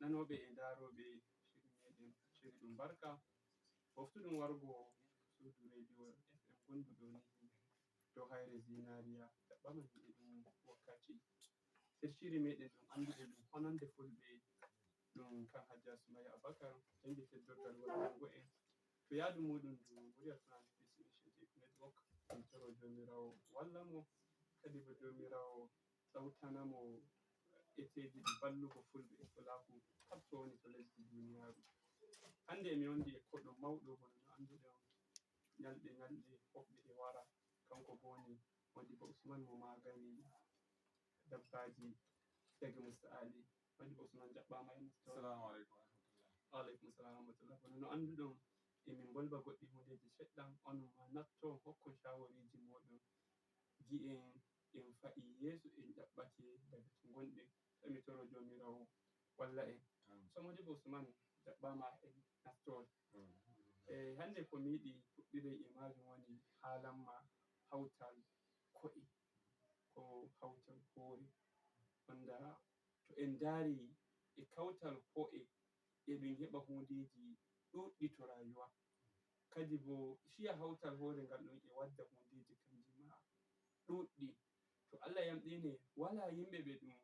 nanoɓe e ndaroɓe shiri meɗen shiri ɗum barka ɓoftuɗum wargo suudu radio FM gonduɗo ni dow hayre zinariya ɗaɓɓama e ɗum wakkati nder shiri meɗen ɗum anduɗen ɗum honande fulɓe ɗum kan Hajja Soumaya Abakar jangi teddorgal waɗango en to yaadu muɗum ndu Muryal Plan Peace Initiative Network min toro jomirawo walla mo kadi bo jomirawo ɗawtanamo eteji ɗi ballugo fulɓe e fulaku kala to woni to lesdi duniyaru. Hande emi wondi e koɗo mawɗo bono no anduɗen nyalɗe hoɓɓe e wara kanko bo woni Modibo Usman mo magani dabbaji daga Mr. Ali. Modibo Usman jaɓɓama e Mr. Assalamu alaikum warahmatullah. Wa alaikum salam warahmatullah. Bono no anduɗon emin bolba goɗɗi hundeji seɗɗan on ma natto hokkon shawariji moɗon gi'en en fa'i yeso en ɗaɓɓake daga to gonɗen emi toro jomirawo walla en. So Modibo Usman jaɓɓama en naftore hande ko mi yiɗi fuɗɗiren e majum woni haalanma hawtal ko'e ko hawtal hore wanda to en dari e kawtal ko'e eɗum heɓa hundeji ɗuɗɗi to rayuwa kadi bo shiya hawtal hore ngal ɗon e wadda hundeji kanji ma ɗuɗɗi to Allah yamɗine wala yimɓe ɓe ɗum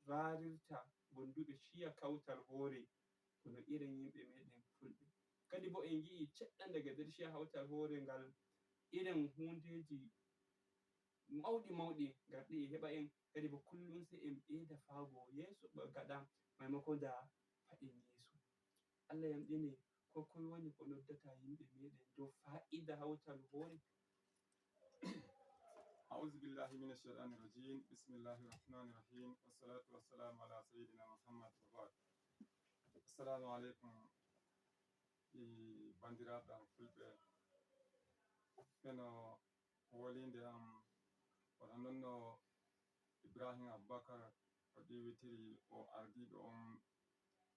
varirta gonduɓe shiya kawtal hore kono irin yimɓe meɗen fulɓe kadi bo en gi'i seɗɗa daga nder shiya hawtal hore ngal irin hundeji mawɗi garɗi e heɓa en kadi bo kullum sai en ɓeyda faago yeso gaɗa maimako da faɗen yeso. Allah yamɗine ko koy woni ko noddata yimɓe meɗen dow fa'ida hawtal hore. أعوذ بالله من الشيطان الرجيم بسم الله الرحمن الرحيم والصلاة والسلام على سيدنا محمد وبعد. السلام عليكم bandiraɓe am fulɓe ɓeno wolinde am wona noon no Ibrahim Abubakar o ɗiwitiri o ardiɗo on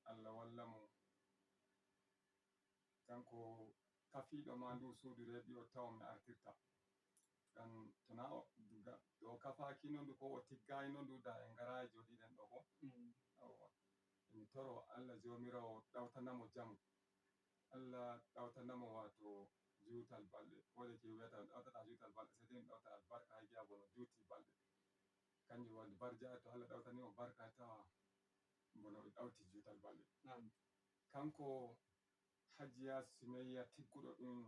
Allah walla mo kanko kafiɗo ma ndu suudu radio taw mi artirta ngam tona o kafakino ndu ko o tiggayino ndu da en ngarayi joɗiɗen ɗo bo emi toro Allah jomirawo ɗawtanamo jamu Allah ɗawtanamo wato juutal balɗe wode ke wiyata ɗawtata juutal balɗe sai dai ɗawta albarka hay giya bono juuti balɗe kanjum woni barja to Allah ɗawtanimo barka tawa bono ɗawti juutal balɗe. Kanko Hajiya Sumayya tigguɗo ɗum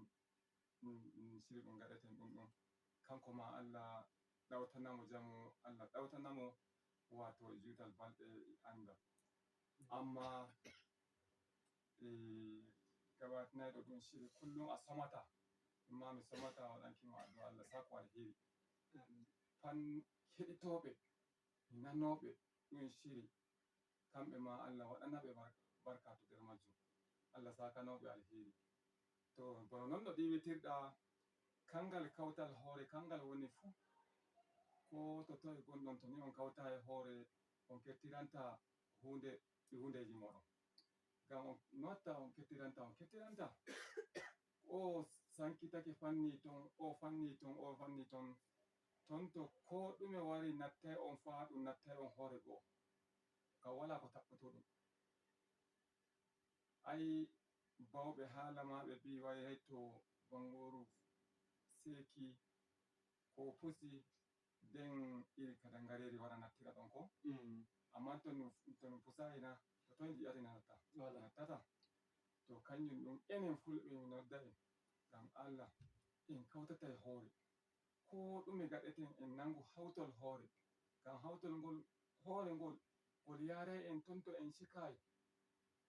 shiri ɗum gaɗeten ɗum kanko ma Allah ɗawtanamo jamu Allah ɗawtanamo wato juutal balɗe andal amma gabatinayɗo ɗum shiri kullum a somata imma mi somata waɗankimo addu'a Allah sako alheri fan heɗitoɓe nanoɓe ɗum shiri kamɓe ma Allah waɗanaɓe barka to nder majjum Allah sakanoɓe alheri. To bono noon no ɗiwitirɗa kangal kawtal hore kangal woni fuu ko to toye gonɗon to ni on kawta e hore on kettiranta hundeji moɗon ngam no watta on kettiranta o sankitake fanni ton o fanni ton to ko ɗume wari nattai on fa ɗum nattai on hore goo ngam wala ko taɓɓuto ɗum ai bawɓe haala ma ɓe mbi wai hay to bangoru seki ko pusi den iri kadangareri wara nattira ɗon ko amma to mi pusayi na to toye ji'ata nattata to kanjum ɗum enen fulɓe mi nodda en ngam Allah en kawtata e hore ko ɗume gaɗeten en nangu hawtol hore ngam hawtol ngol hore ngol yarai en tonto en shikayi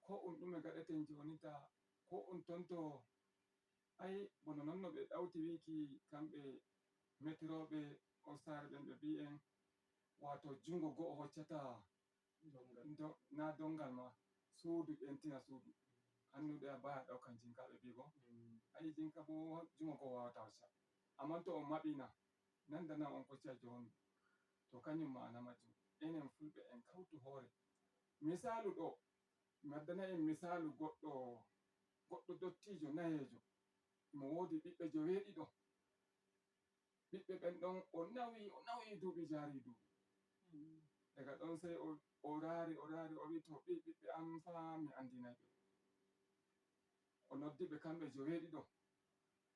ko ɗume gaɗeten jonita ko tonto ai bono non no ɓe ɗawti wiki kamɓe metiroɓe o sare ɓen ɓe mbi en wato jungo go'o hoccata na dongal ma suudu ɓentina suudu annuɗe a baya ɗaukan jinka ɓe mbi bo ai jinka bo jungo go'o wawata hocca amma to on maɓina nandana on kocca jondu to kañum ma'ana majjum enen fulɓe en kawtu hore misalu ɗo mi waddana en misalu goɗɗo dottijo nayejo mo wodi ɓiɓɓe joweeɗiɗo ɓiɓɓe ɓen ɗon o nawi duuɓi jari duuɓi daga ɗon sai o raari o wi to ɓiɓɓe am fa mi andinay ɓe, o noddi ɓe kamɓe joweeɗiɗo,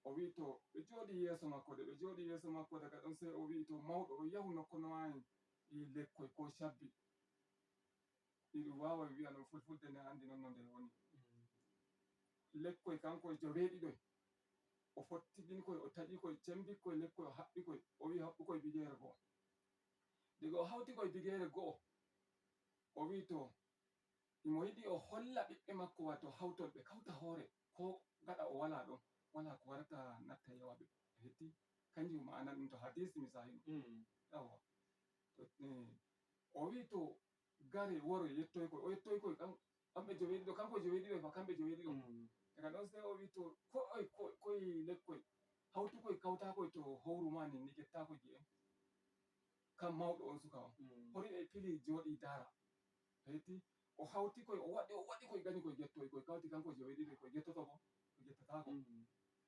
o wi to ɓe jooɗi yeeso makko, de ɓe jooɗi yeeso makko daga ɗon sai o wi to mawɗo o yahu nokko no wani i lekkoy ko shabbi ɗiɗum waaway wi'a no fulfulde nde andi non no nde woni. Lekkoy kankoy joweeɗiɗoy o fottidinkoy o taƴikoy cembikkoy lekkoy o haɓɓikoy o wi haɓɓukoy bigeere go'o, diga o hawtikoy bigeere go'o o wi to imo yiɗi o holla ɓiɓɓe makko wato hawtolɓe kawta hoore ko gaɗa o wala ɗon wala ko warata natta yawa ɓe hetti kanjum ma'ana ɗum to hadisi misali yawa o wi to gare woro yettoykoy o yettoykoy kamɓe joweeɗiɗo kankoy joweeɗiɗo fa kamɓe joweeɗiɗo daga ɗon sai o wi to koy lekkoy hawtukoy kawtakoy to howru ma ni gettakoy gi'en kam mawɗo on suka on hori ɓe pili jooɗi daara hetti o hawtikoy o waɗi koy gani koy gettoykoy kawti kankoy joweeɗiɗo koy gettoto bo ko gettatako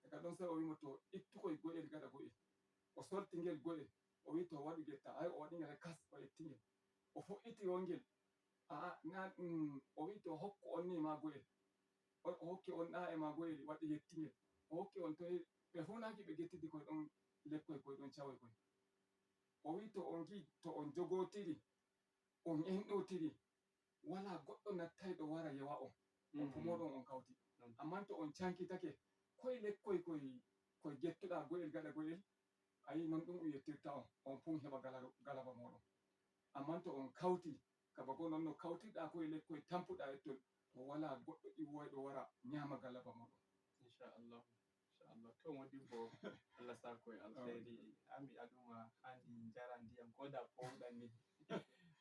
daga ɗon sai o wimo to ittukoy go'el gaɗa go'el o sorti ngel go'el o wi to waɗu getta ay o waɗi ngel kas o etti ngel o fuɗɗiti wongel na o wi to hokku on ni ma go'el o hokki on ɗa e ma go'el waɗi yetti ngel o hokki on toye ɓe fu naki ɓe gettidi koy ɗon lekkoy koy ɗon cawoy koy o wi to on gi to on jogotiri on enɗotiri wala goɗɗo nattayɗo wara yewa on fu moɗon on kawti amman to on cankitake koye lekkoy koye gettuɗa go'el gaɗa go'el ayi non ɗum yettirta on fu heɓa galaba moɗon amman to on kawti kaba bo non no kawtirɗa koye lekkoy tampuɗa ettol to wala goɗɗo ƴiwoyɗo wara ñama galaba moɗon inchallah to modibbo Allah sako e alkhairi ami aɗuma handi jara ndiyam ko da powɗam ni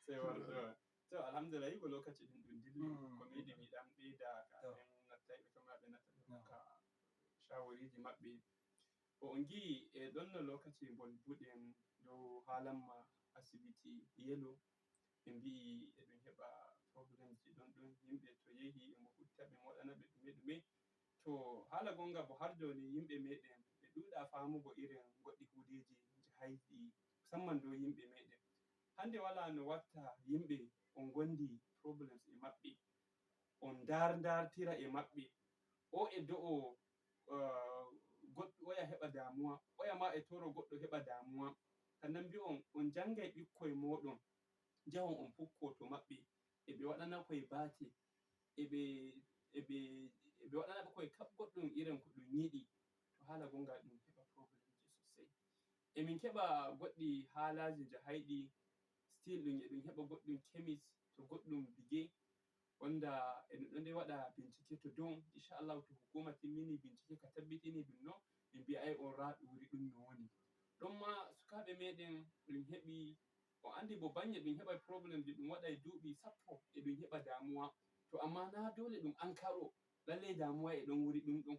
sai warto to alhamdulillah yigo lokaci ɗin ɗum dilli ko mi yiɗi mi ɗan ɓeyda kafin nattayɓe to maɓe natta ka shawariji maɓɓe on gi e ɗon no lokaci bolbuɗen dow halanma asibiti yelo ɓe mbi'i eɗum heɓa probléme ji ɗon yimɓe to yehi emo hutta ɓe moɗana ɓe ɗume to hala gonga bo har joni yimɓe meɗen ɓe ɗuɗa famugo irin goɗɗi kujeji jahayɗi musamman dow yimɓe meɗen hande wala no watta yimɓe on gondi problémes e maɓɓe on dartira e maɓɓe o e do'o goɗɗo oya heɓa damuwa oya ma e toro goɗɗo heɓa damuwa sannan mbi on jangay ɓikkoye moɗon jahon on pukko to maɓɓe eɓe waɗana koye bate eɓe waɗana ɓe koye goɗɗum irin ko ɗum yiɗi to hala gonga ɗum heɓa probléme ji sosai emin keɓa goɗɗi halaji jahayɗi still ɗum eɗum heɓa goɗɗum kemis to goɗɗum bige wanda eɗum ɗon nde waɗa bincike to dow inchallahu to hukuma timmini bincike ka tabbitini ɗum non ɓe mbi'ay on raɗu wuri ɗum no woni ɗon ma sukaɓe meɗen ɗum heɓi o andi bo banye ɗum heɓa probléme ji ɗum waɗay duuɓi sappo eɗum heɓa damuwa to amma na dole ɗum ankaro lallay damuwa e ɗon wuri ɗum ɗon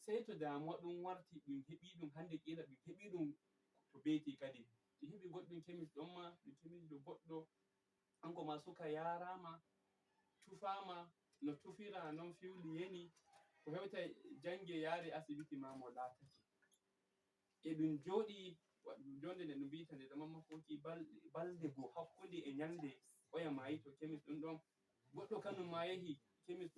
sai to damuwa ɗum warti ɗum heɓi ɗum hande ƙila ɗum heɓi ɗum to beeti kadi ɗum heɓi goɗɗum kemis ɗon ma ɗum kemis do goɗɗo hanko ma suka yarama tufama no tufira non fiwli yani ko hewta jange yaari asibiti ma mo laatake e ɗum jooɗi jonde nde ɗum mbiyata nde zaman makoki balɗe goo hakkunde e nyalde oya mayi to kemis ɗum ɗon goɗɗo kanum ma yahi kemis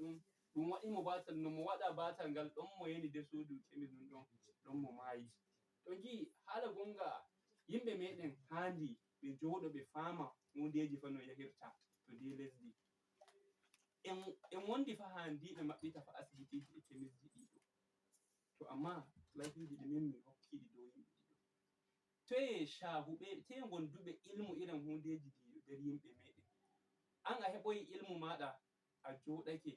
ɗum waɗimo batal no mo waɗa batal ngal ɗon mo yani nder suudu kemis ɗon mo maayi to gi haala gonga yimɓe meɗen handi ɓe jooɗo ɓe faama hundeji fa no yahirta to nder lesdi en wondi fa handiɓe maɓɓita fa asibitiji e kemisji ɗiɗo to amma lafiji ɗumen mi hokkiɗi dow yimɓe ɗiɗo toye shahuɓe toye gonduɓe ilmu irin hundeji ɗi nder yimɓe meɗen an a heɓoyi ilmu maɗa a joɗake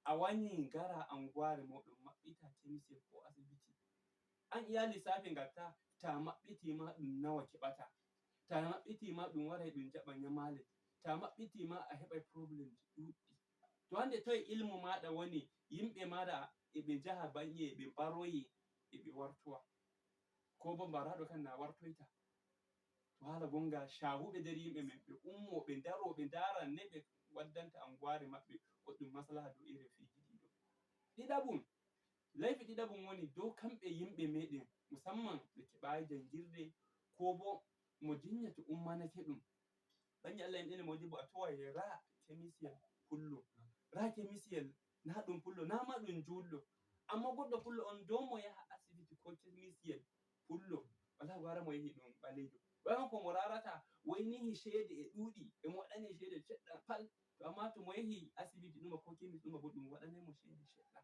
a wanyi gara anguware moɗon maɓɓita kemisel ko asibiti an iya lissafi ngatta ta maɓɓitima ɗum nawa keɓata ta maɓɓitima ɗum waray ɗum jaɓa nyamale ta maɓɓitima a heɓai probléme ji ɗuɗɗi to hande toye ilmu maɗa woni yimɓe maɗa eɓe jaha banye ɓe baroyi eɓe wartowa ko bo mbaraɗo kan na wartoyta to hala gonga shahuɓe nder yimɓe men ɓe ummo ɓe daro ɓe ndara ne ɓe waddanta anguware maɓɓe goɗɗum maslaha dow irin fiji ɗiɗo ɗiɗaɓum laifi ɗiɗaɓum woni dow kamɓe yimɓe meɗen musamman ɓe keɓayi jangirde ko bo mo jinya to ummanake ɗum bani Allah en ene Modibbo a tawai ra kemisiyel pullo, ra kemisiyel na ɗum pullo na ma ɗum julɗo, amma goɗɗo pullo on dow mo yaha asibiti ko kemisiyel pullo wallahi gara mo yahi ɗum ɓalejo, ɓe ko mo rarata waynihi shede e ɗuɗi e mo waɗani shede seɗɗa pal, to amma to mo yahi asibiti ɗuma ko kemis ɗuma bo ɗum waɗanai mo shede seɗɗa.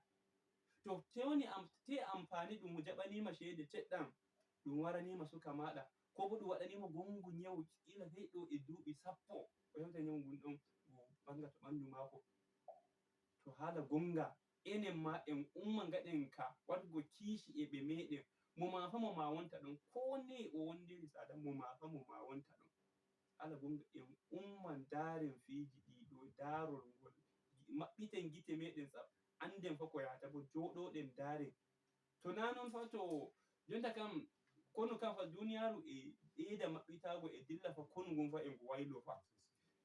To te amfani ɗum jaɓanima shede seɗɗan ɗum waranima suka maɗa, ko bo ɗum waɗanima gongu nyawu kila sai ɗo e duɓi sappo o hewta nyawu ngun ɗon o ɓangata ɓandu mako. To hala gonga enen ma en umma gaɗen ka waɗugo kishi e ɓe meɗen, mo mafa mo ma wonta ɗon ko ne o wondiri sada mo mafa mo ma wonta ɗon. Hala gonga en umma daren fiji ɗiɗo darol ngol maɓɓiten gite meɗen tsab anden fa ko yahata bo joɗoɗen daren. To na non fa to jonta kam konu kam fa duniyaru e ɓeyda maɓɓitago e dilla fa konu ngun fa e ngu waylo fa.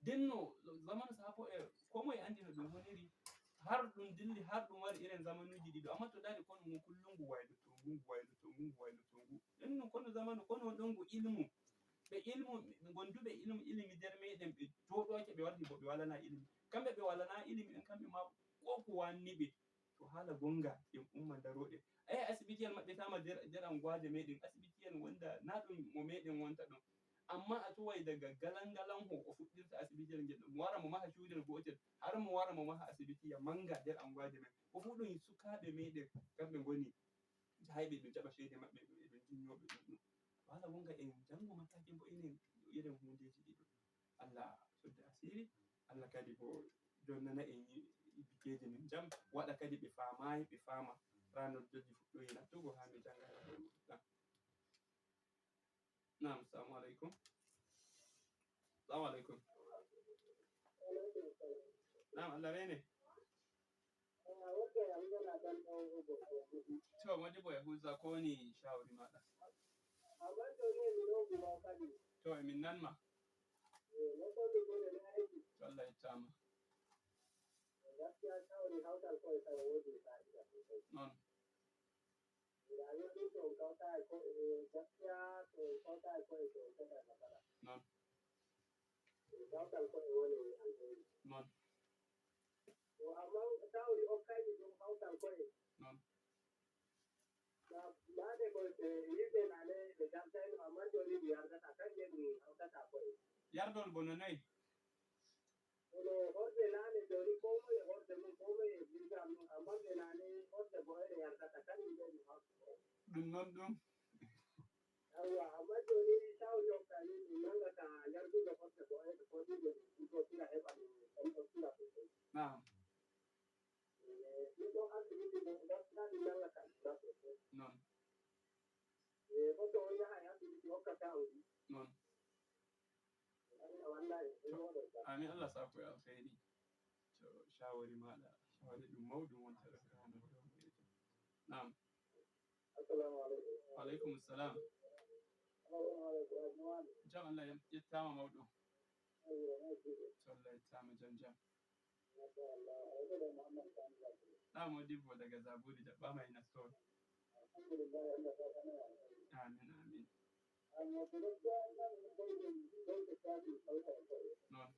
Denno zamanu sabo ko moye andi no ɗum woniri har ɗum dilli har ɗum wari irin zamanuji ɗiɗo, amma to dari konu ngun kullum ngu wayloto ngu wayloto ngu wayloto ngu. Denno konu zamanu konu on ɗon ngu ilmu, ɓe ilmu gonduɓe ilimi nder meɗen ɓe joɗoke ɓe warti bo ɓe walana ilimi, kamɓe ɓe walana ilimi en kamɓe ma ko ko wanni ɓe. To hala gonga en umma daroɗen, ayi asibitiyel maɓɓetama nder anguwaje meɗen, asibitiyel wonda na ɗum mo meɗen wonta ɗon, amma a towai daga galan galan ho o fuɗɗirta asibitiyel ngel ɗon mo wara mo maha cudel gotel har mo wara mo maha asibitiya manga nder anguwaje men, ko fu ɗum sukaɓe meɗen kamɓe ngoni jahayɓe ɓe jaɓa shede maɓɓe eɓe jinyoɓe ɗuɗɗum. Hala gonga en jango mataki bo irin hundeji ɗiɗo. Allah sudda asiri, Allah kadi bo jonnana en bikeji men jam, waɗa kadi ɓe famayi ɓe fama ra noddoji fuɗɗoyi nattugo ha mi janga ha ɗo ɗuɗɗam. Na'am, salamu alaikum. Salamu alaikum. Na'am, Allah rene. To Modibbo Yahuza ko woni shawari maɗa? To emin nanma. To Allah yettama. Non. Non. Non. Yardol bono noy? Ɗum non ɗum. Na'am. Non. Non. Amin Allah sa ku alkhairi. To shawari maɗa shawari ɗum mawɗum wontata ka hano ɗo moyeto. Na'am. Assalamu alaikum. Wa alaikum assalam. Jam Allah yettama mawɗo. To Allah yettama jam jam. Na'am Modibbo daga Zaburi jaɓɓama e nastore. Amin amin. Non.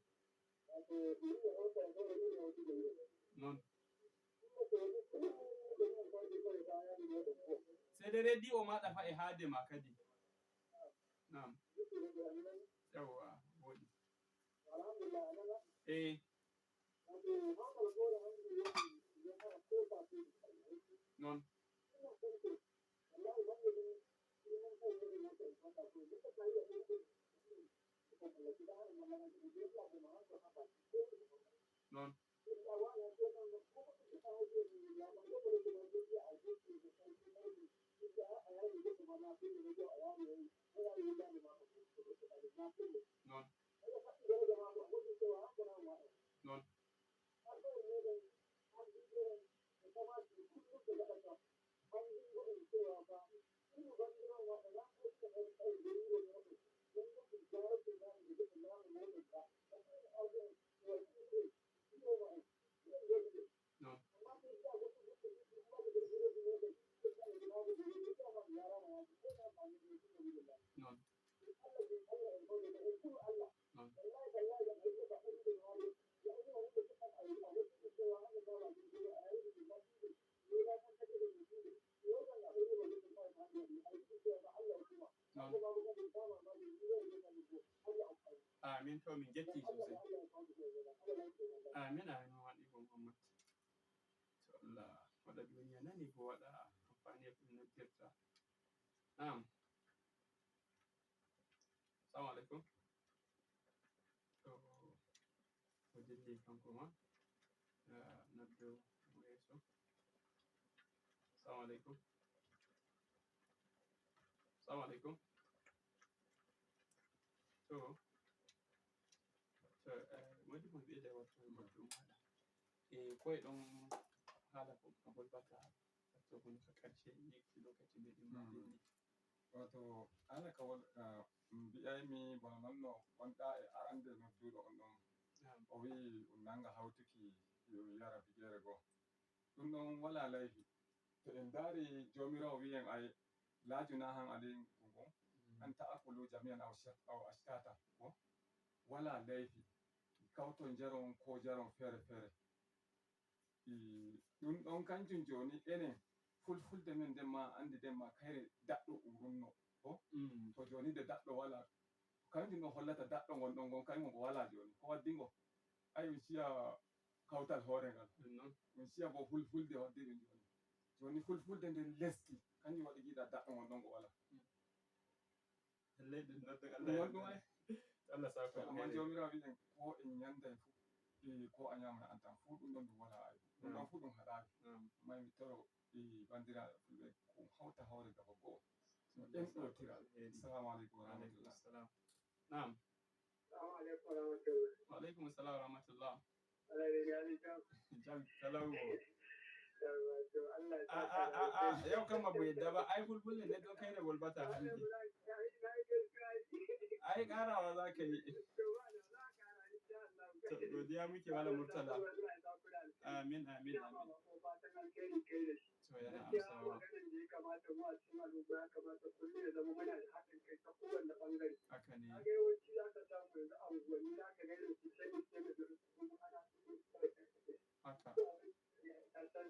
Non. Sede radio maɗa fa e haade ma kadi. Na'am. Yawwa woɗi. Eh. Non. Non. Non. Non. Non. Non. Non. to min getti sosai. Amin amin waɗi ko Muhammad. To Allah waɗa duniya nani ko waɗa amfani ko naftirta. Na'am. Assalamu alaikum. To dilli kanko ma noddo mo yeso. Assalamu alaikum. Assalamu alaikum. To wodi mo ɓeɗa wato goɗɗum haɗa. Koye ɗon haala ko bolbata to gon ka karshe yekki lokaci meɗen maɗen. Wato ala ka mbi'aymi bana nonno gonɗa e arande nodduɗo on ɗon o wi ɗum nanga hawtuki yara bigere goo ɗum ɗon wala laifi to en dari jomirawo wi'en ay la junaha alaykum ko an ta'akulu jami'an aw ashtata ko wala laifi kawton jaron ko jaron fere fere ɗum ɗon kanjum joni enen fulfulde men nden ma andi nden ma kayre daɗɗo urunno ko to joni de daɗɗo wala kanjum ɗon hollata daɗɗo gonɗon gon kañum ko wala joni ko waddingo ay on siya kawtal hoore ngal on siya bo fulfulde waddi ɗum joni fulfulde nden lesdi kanjum waɗi giɗa daɗɗo gonɗon ko wala leydi ɗum ay Allah sako amma jomirawo wiɗen ko en yanday fu ko a ñamana an tan fu ɗum ɗon ɗum wala ay ɗum ɗon fu ɗum haɗaki may mi toro bandiraɓe fulɓe ko hawta hawre gaba go'o en ɗotira. Assalamu aleykum wa rahmatullah. Na'am. Assalamu alaikum wa rahmatullah. Wa alaikum assalam wa rahmatullah. Allah ya yi jam. Jam talawo. Allah yau kan babu yadda ba ai bulbulle ne don kai da bulbata hanji. Ai karawa za ka yi. To godiya muke wala murtala. Amin amin amin. To yana amsawa. kamata mu a cikin al'umma ya kamata kullum ya zama muna da haɗin kai ta kowanne ɓangare. Haka ne. Kaga yawanci za ka samu yanzu a unguwanni za ka ga irin su sai da kuma ana haka. a san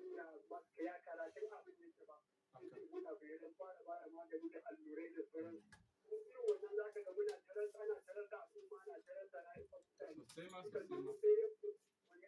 ya karatun abin yake ba. Haka. Muna bayanan fara bada magani da allurai da sauran. Irin wannan za ka ga muna ana tarasa al'umma ana tarasa rayuwar mutane. Sosai ma sosai ma.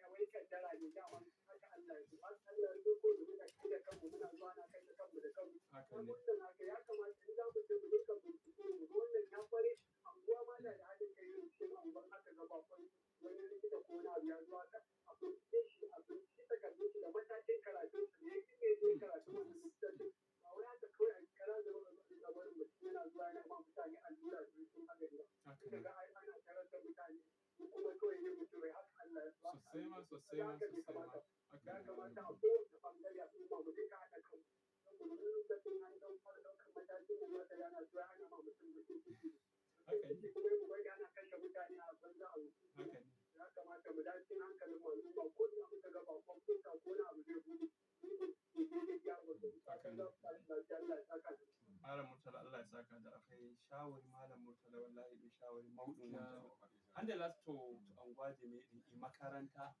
Wai kaddara ne dama haka Allah ya so. Allah ya so ko da muna kai da kanmu muna zuwa na kai da kanmu da kanmu. Haka ne. Wannan haka ya kamata in za mu je mu dinga bincike mu ga wannan ya kware anguwa ma da hadin kai yin cikin anguwan aka ga bakon wani likita ko wani abu ya zuwa ka a bincike shi a bincike takardun shi da matakin karatun su ne shi ne zai karatu wannan likitanci ba wai haka kawai a kara da wani labarin mutum yana zuwa yana ba mutane allura da sun magani ba. Suka ga ai ana karanta mutane kuma kawai yin mutum bai haka Allah ya ba. Sosai ma sosai ma sosai ma. Ya kamata a kowace bangare a kuma mu dinga haɗa kanmu. Saboda wani lokacin an ɗan fara ɗaukar matakin da wata yana zuwa ana ma mutum mutum. Haka ne. Kuma mu bari ana kashe mutane a banza a wuce. Haka ne. Ya kamata mu dace hankalin mu al'umma ko ina muka ga bakon kuka ko na abu zai buɗe. Haka ne. Malam Murtala Allah ya saka da akai shawari Malam Murtala wallahi da shawari maudun wanda. Ande last to angwaje me din makaranta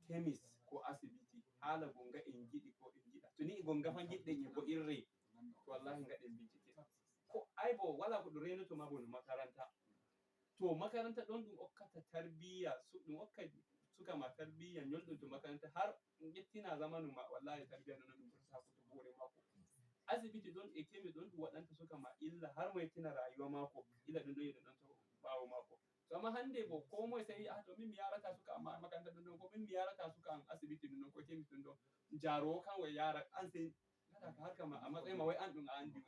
chemist ko asibiti hala gonga in gidi ko in gida tuni gonga fan gidde e bo irre to wallahi ngaden bincike ko aibo wala ko reno to mabo makaranta to makaranta don dum okkata tarbiya su dum okkadi suka ma tarbiya nyoldum to makaranta har gettina zamanu ma wallahi tarbiya non dum bursa ko to bore mako asibiti don e kemi don wadanta suka ma illa har mo yettina rayuwa mako illa don don to bawo mako to amma hande bo ko moy sai to min mi yarata suka amma makaranta don ko min mi yarata suka an asibiti don ko kemi don jaro kan wai yara an sai kada ka harka ma a matsayin ma wai an dun an di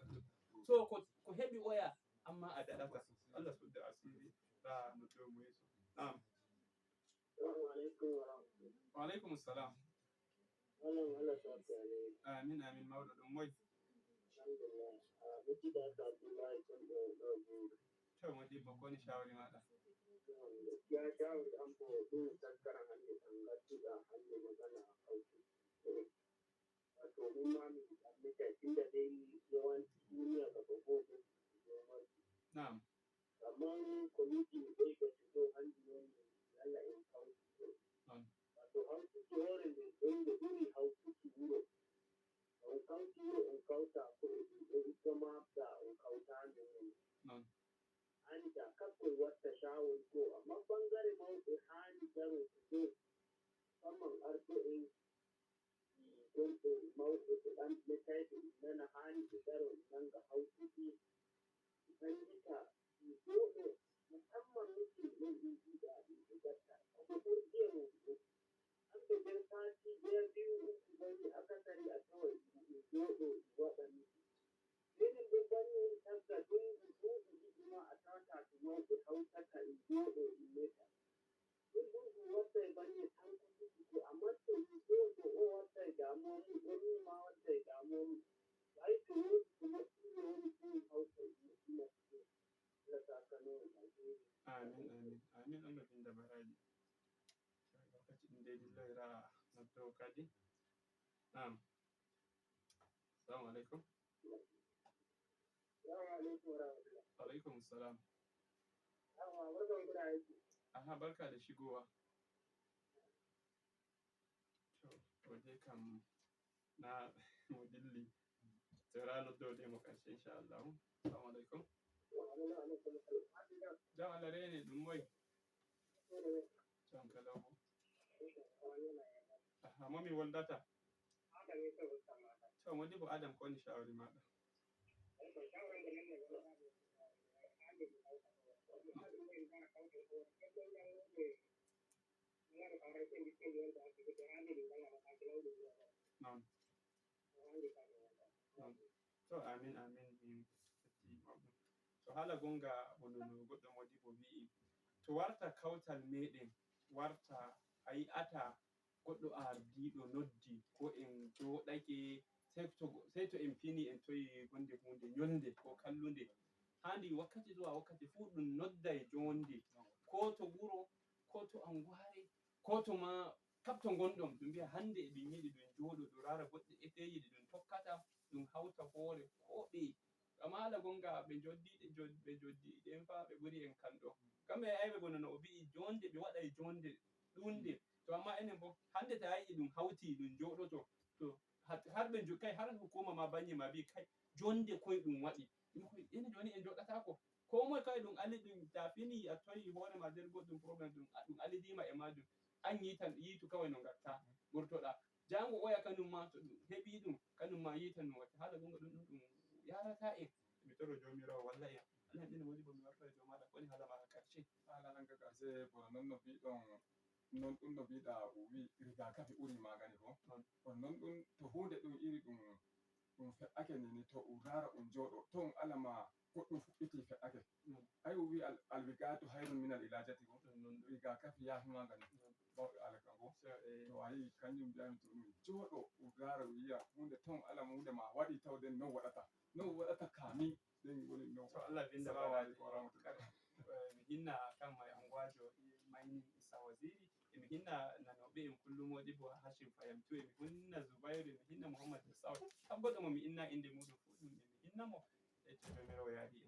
so ko hebi waya amma a dadaka Allah su da asiri da mutum mu yeso na'am wa alaikum assalam amin amin mawdo don moy to mo di ko ni shawari mada ya shawari an ko dun tankara hannu an gatu da hannu magana a kauce wato mun ma mu da inda dai yawanci duniya ga gogo na'am amma committee dai ga to hannu ne Allah ya kauce wato an ci horin da inda duri hauki wuro an kauce an kauta ko ita ma da an kauta ne an da kakwai wata shawar ko a fito musamman ardo'in gonɗo mawɗo to ɗan metayɓe nana haani ɓe daro nanga hawtuki andita ɗuuɗo musamman miji ɗon ɗuuɗiɗa ɗum ɓe gatta ko ɓurdi e mum hamɓe nder sati nder biyu uku bani akasari a tawai ɗuuɗo waɗa miji denen ɓe banni tagga dungu duuɓi ɗiɗi ma a tawata to mawɓe hawtata e ɗuuɗo ɗum meta ɗum ɗum waddai banni sankutuki ko amma to ɗuuɗo o waddai damuwa mum ɗonni ma waddai damuwa mum ai to wodi ko moƴƴini woni fu hawtai moƴƴina Allah sakanowo alheri amin Allah binda baraji lokaci ɗum dai dilloyra noddowo kadi nam assalamu aleykum Assalamu alaikum warahmatullah. aleykum salam Yawwa barkan ku da aiki. aha barka da shigowa to dai kam na mo dilli sera noddowo de mo karshe inchallah assalamu aleykum jam Allah rene ɗum moy jam kala bo aha momi woldata to modibo adam ko woni shawari maɗa non to amin min setti mawɗum to haala gonga hono no goɗɗo modibo wi'i to warta kawtal meɗen warta a yi'ata goɗɗo ardiɗo noddi ko en joɗake sey to en fini en toyi gonde hunde yolnde ko kallunde handi wakkati zuwa wakkati fuu ɗum nodday jonde ko to wuro ko to anguware ko to ma kabto gonɗon ɗum wiya hande eɗum yiɗi ɗum jooɗo ɗum rara goɗɗe eteji ɗi ɗum tokkata ɗum hawta hoore ko ɓeye amma haala gonga ɓe joddiɗe en fa ɓe ɓuri en kanɗo kamɓe ayɓe bono no o wi'i jonde ɓe waɗay jonde ɗunde to amma enen bo hande ta yi'i ɗum hawti ɗum jooɗoto to har ɓe kai har hukuma ma banni ma wi kai jonde koye ɗum waɗi ene joni en joɗatako ko moye kawai ɗum ali ɗum ta fini a toyi hoorema nder goɗɗum probléme ɗum alidima e majum an yiitu kawai no gatta ɓurtoɗa jango oya kanum ma to ɗum heɓi ɗum kanum ma yitan no watta haala gonga ɗum yarata en mi toro jomirawo walla en Allah ɗin woni bo mi wartoy dow maɗa koni haala maɗa karshe haala nanga karshe bono non no mbiɗon non ɗum no mbiɗa o wi rigakafi ɓuri magani bo on non ɗum to hunde ɗum iri ɗum fe'ake nini to ɗum rara ɗum jooɗo to on alama goɗɗum fuɗɗiti fe'ake ay o wi alwigatu hayrun minal ilajati bo rigakafi yahi magani bawɗe alaka bo to a yi kanjum mbiyami to ɗum jooɗo ɗum rara o yiya hunde ton alama hunde ma waɗi tawden non waɗata kami ɗen woni no to Allah binda bawaji mi hinna kan mai anguwajo mayni isa waziri emi hinna nanoɓe en kullum waɗi bo hashim fayamtu emi hinna zubairu emi hinna muhammad saud har goɗɗo mo mi inna inde muɗum fu ɗum emi hinna mo e to jomirawo yaadi